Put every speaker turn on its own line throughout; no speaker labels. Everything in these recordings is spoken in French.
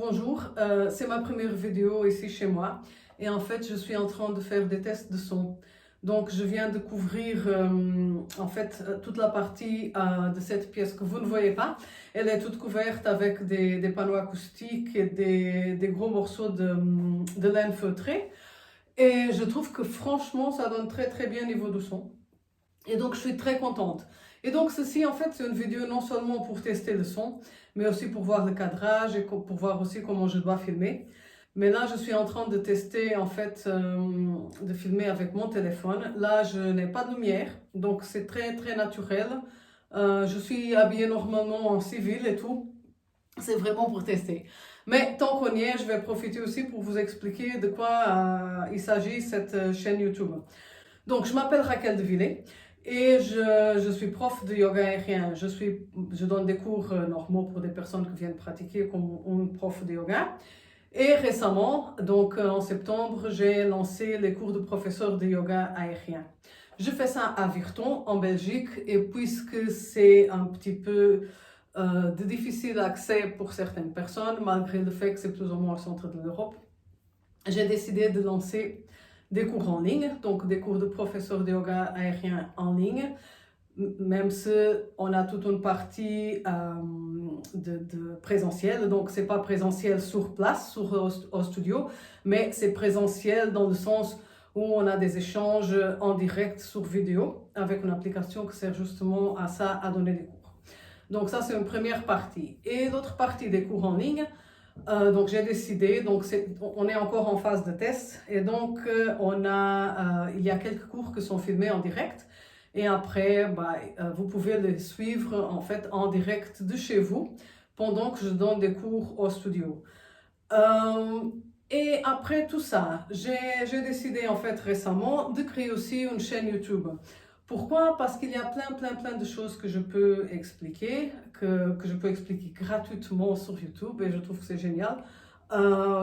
bonjour, c'est ma première vidéo ici chez moi et en fait je suis en train de faire des tests de son. Donc je viens de couvrir toute la partie de cette pièce que vous ne voyez pas. Elle est toute couverte avec des panneaux acoustiques et des gros morceaux de laine feutrée. Et je trouve que franchement ça donne très bien niveau du son. Et donc je suis très contente. Et donc ceci en fait c'est une vidéo non seulement pour tester le son, mais aussi pour voir le cadrage et pour voir aussi comment je dois filmer. Mais là je suis en train de tester en fait de filmer avec mon téléphone. Là je n'ai pas de lumière, donc c'est très naturel. Je suis habillée normalement en civil et tout. C'est vraiment pour tester. Mais tant qu'on y est, je vais profiter aussi pour vous expliquer de quoi il s'agit cette chaîne YouTube. Donc, je m'appelle Raquel Devillé et je suis prof de yoga aérien. Je donne des cours normaux pour des personnes qui viennent pratiquer comme un prof de yoga. Et récemment, donc en septembre, j'ai lancé les cours de professeur de yoga aérien. Je fais ça à Virton, en Belgique, et puisque c'est un petit peu de difficile accès pour certaines personnes, malgré le fait que c'est plus ou moins au centre de l'Europe, j'ai décidé de lancer des cours en ligne, donc des cours de professeur de yoga aérien en ligne, même si on a toute une partie de présentiel, donc c'est pas présentiel sur place, au studio, mais c'est présentiel dans le sens où on a des échanges en direct sur vidéo avec une application qui sert justement à ça, à donner des cours. Donc ça c'est une première partie. Et l'autre partie des cours en ligne, donc j'ai décidé, donc on est encore en phase de test et donc il y a quelques cours qui sont filmés en direct et après vous pouvez les suivre en fait en direct de chez vous pendant que je donne des cours au studio. Et après tout ça, j'ai décidé en fait récemment de créer aussi une chaîne YouTube. Pourquoi? Parce qu'il y a plein de choses que je peux expliquer, que je peux expliquer gratuitement sur YouTube et je trouve que c'est génial.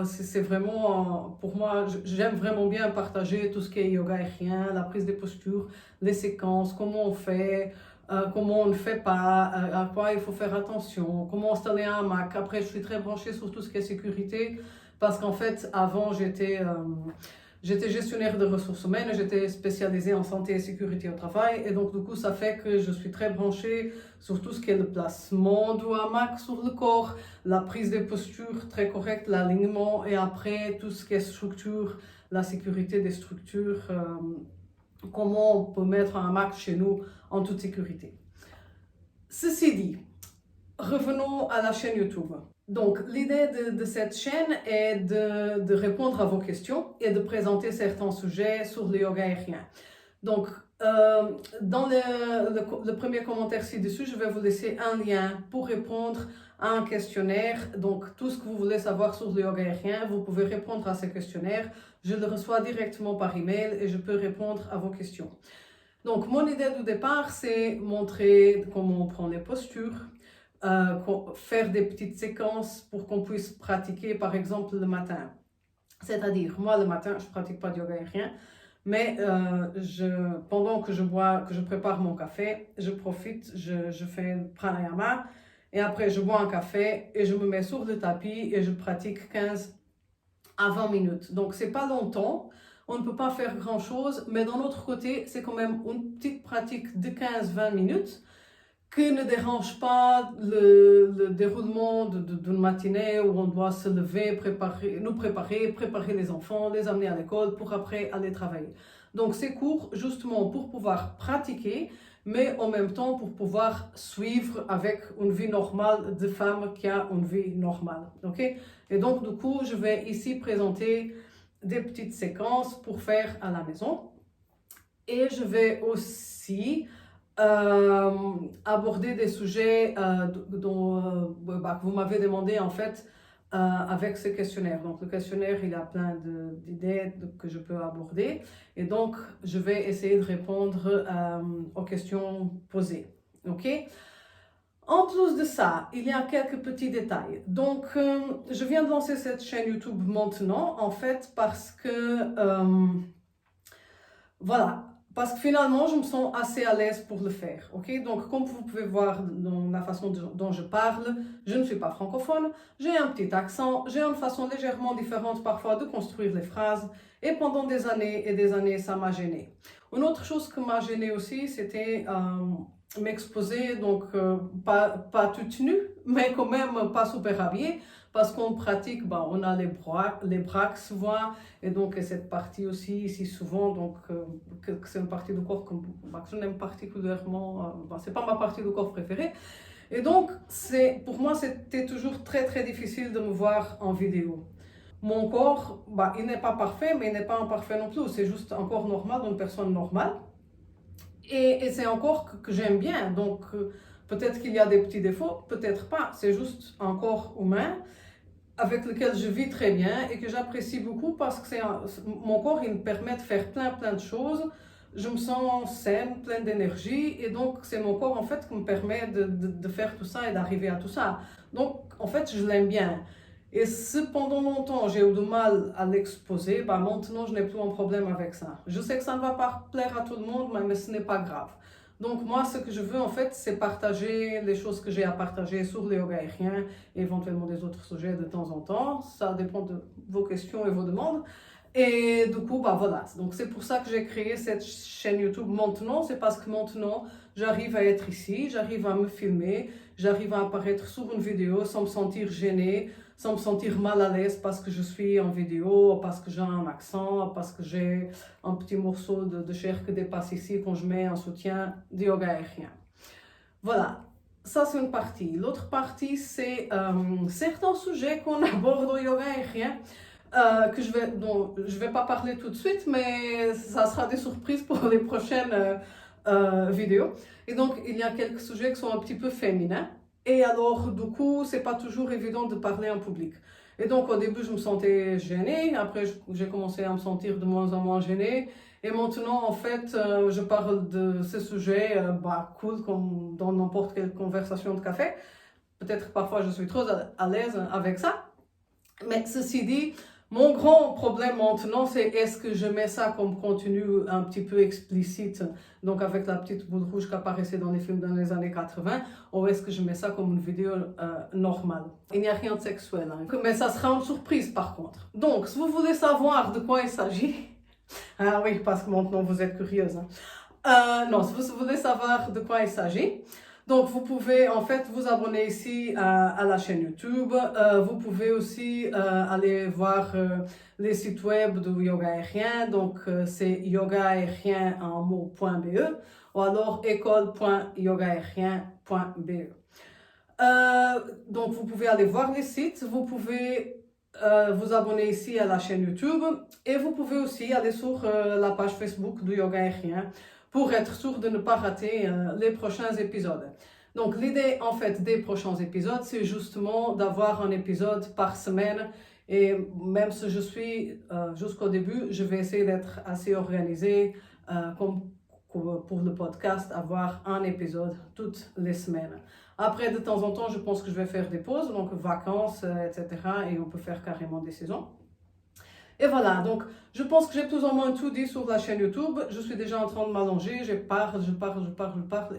C'est vraiment, pour moi, j'aime vraiment bien partager tout ce qui est yoga aérien, la prise des postures, les séquences, comment on fait, comment on ne fait pas, à quoi il faut faire attention, comment installer un hamac. Après, je suis très branchée sur tout ce qui est sécurité parce qu'en fait, avant, j'étais gestionnaire de ressources humaines, j'étais spécialisée en santé et sécurité au travail et donc du coup ça fait que je suis très branchée sur tout ce qui est le placement du hamac sur le corps, la prise des postures très correcte, l'alignement et après tout ce qui est structure, la sécurité des structures, comment on peut mettre un hamac chez nous en toute sécurité. Ceci dit, revenons à la chaîne YouTube. Donc, l'idée de cette chaîne est de répondre à vos questions et de présenter certains sujets sur le yoga aérien. Donc, dans le premier commentaire ci-dessus, je vais vous laisser un lien pour répondre à un questionnaire. Donc, tout ce que vous voulez savoir sur le yoga aérien, vous pouvez répondre à ce questionnaire. Je le reçois directement par email et je peux répondre à vos questions. Donc, mon idée du départ, c'est montrer comment on prend les postures, faire des petites séquences pour qu'on puisse pratiquer par exemple le matin. C'est-à-dire, moi le matin, je ne pratique pas de yoga aérien, mais pendant que je prépare mon café, je profite, je fais le pranayama et après je bois un café et je me mets sur le tapis et je pratique 15 à 20 minutes. Donc c'est pas longtemps, on ne peut pas faire grand chose, mais d'un autre côté, c'est quand même une petite pratique de 15-20 minutes qui ne dérange pas le déroulement d'une matinée où on doit se lever, préparer les enfants, les amener à l'école pour après aller travailler. Donc c'est court justement pour pouvoir pratiquer, mais en même temps pour pouvoir suivre avec une vie normale de femme qui a une vie normale. Okay? Et donc du coup, je vais ici présenter des petites séquences pour faire à la maison. Et je vais aussi aborder des sujets dont vous m'avez demandé en fait avec ce questionnaire. Donc le questionnaire, il a plein d'idées que je peux aborder et donc je vais essayer de répondre aux questions posées. Ok? En plus de ça, il y a quelques petits détails. Donc je viens de lancer cette chaîne YouTube maintenant en fait parce que voilà. Parce que finalement, je me sens assez à l'aise pour le faire. Ok, donc, comme vous pouvez voir dans la façon dont je parle, je ne suis pas francophone, j'ai un petit accent, j'ai une façon légèrement différente parfois de construire les phrases, et pendant des années et des années, ça m'a gênée. Une autre chose qui m'a gênée aussi, c'était m'exposer, donc pas toute nue, mais quand même pas super habillée, parce qu'on pratique, bah, on a les bras souvent, et donc cette partie aussi ici souvent, donc que c'est une partie du corps bah, que je n'aime particulièrement, bah, c'est pas ma partie du corps préférée. Et donc pour moi c'était toujours très très difficile de me voir en vidéo. Mon corps, bah, il n'est pas parfait, mais il n'est pas imparfait non plus, c'est juste un corps normal d'une personne normale. Et c'est un corps que j'aime bien, donc peut-être qu'il y a des petits défauts, peut-être pas, c'est juste un corps humain avec lequel je vis très bien et que j'apprécie beaucoup parce que mon corps, il me permet de faire plein de choses. Je me sens saine, pleine d'énergie et donc c'est mon corps en fait qui me permet de faire tout ça et d'arriver à tout ça. Donc en fait, je l'aime bien. Et si pendant longtemps j'ai eu du mal à l'exposer, bah maintenant je n'ai plus un problème avec ça. Je sais que ça ne va pas plaire à tout le monde, mais ce n'est pas grave. Donc moi, ce que je veux en fait, c'est partager les choses que j'ai à partager sur le yoga aérien et éventuellement des autres sujets de temps en temps. Ça dépend de vos questions et vos demandes. Et du coup, bah voilà. Donc c'est pour ça que j'ai créé cette chaîne YouTube maintenant. C'est parce que maintenant, j'arrive à être ici, j'arrive à me filmer, j'arrive à apparaître sur une vidéo sans me sentir gênée, sans me sentir mal à l'aise parce que je suis en vidéo, parce que j'ai un accent, parce que j'ai un petit morceau de chair qui dépasse ici quand je mets un soutien de yoga aérien. Voilà, ça c'est une partie. L'autre partie, c'est certains sujets qu'on aborde au yoga aérien. Dont je vais pas parler tout de suite, mais ça sera des surprises pour les prochaines vidéos. Et donc, il y a quelques sujets qui sont un petit peu féminins. Et alors, du coup, c'est pas toujours évident de parler en public. Et donc, au début, je me sentais gênée. Après, j'ai commencé à me sentir de moins en moins gênée. Et maintenant, en fait, je parle de ces sujets, bah, cool, comme dans n'importe quelle conversation de café. Peut-être parfois, je suis trop à l'aise avec ça. Mais ceci dit, mon grand problème maintenant, c'est est-ce que je mets ça comme contenu un petit peu explicite, donc avec la petite boule rouge qui apparaissait dans les films dans les années 80, ou est-ce que je mets ça comme une vidéo normale. Il n'y a rien de sexuel, hein. Mais ça sera une surprise par contre. Donc, si vous voulez savoir de quoi il s'agit, ah oui, parce que maintenant vous êtes curieuse, hein. Non, si vous voulez savoir de quoi il s'agit, donc vous pouvez en fait vous abonner ici à la chaîne YouTube. Vous pouvez aussi aller voir les sites web du yoga aérien. Donc c'est yogaaérien en mot.be ou alors école.yogaaérien.be. Donc vous pouvez aller voir les sites. Vous pouvez vous abonner ici à la chaîne YouTube et vous pouvez aussi aller sur la page Facebook du yoga aérien pour être sûr de ne pas rater les prochains épisodes. Donc l'idée en fait des prochains épisodes, c'est justement d'avoir un épisode par semaine et même si je suis jusqu'au début, je vais essayer d'être assez organisée comme pour le podcast, avoir un épisode toutes les semaines. Après, de temps en temps, je pense que je vais faire des pauses, donc vacances, etc. Et on peut faire carrément des saisons. Et voilà, donc je pense que j'ai plus ou moins tout dit sur la chaîne YouTube. Je suis déjà en train de m'allonger, je parle,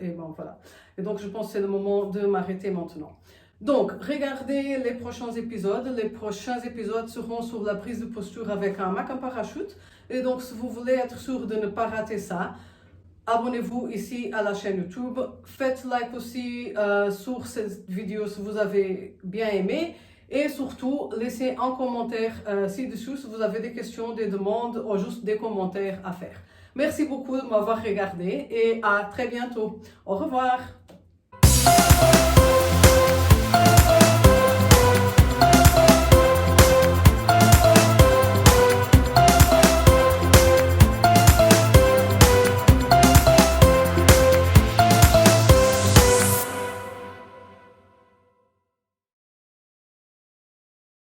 et bon voilà. Et donc je pense que c'est le moment de m'arrêter maintenant. Donc, regardez les prochains épisodes. Les prochains épisodes seront sur la prise de posture avec un hamac en parachute. Et donc, si vous voulez être sûr de ne pas rater ça, abonnez-vous ici à la chaîne YouTube. Faites like aussi sur cette vidéo si vous avez bien aimé. Et surtout, laissez un commentaire ci-dessous si vous avez des questions, des demandes ou juste des commentaires à faire. Merci beaucoup de m'avoir regardé et à très bientôt. Au revoir.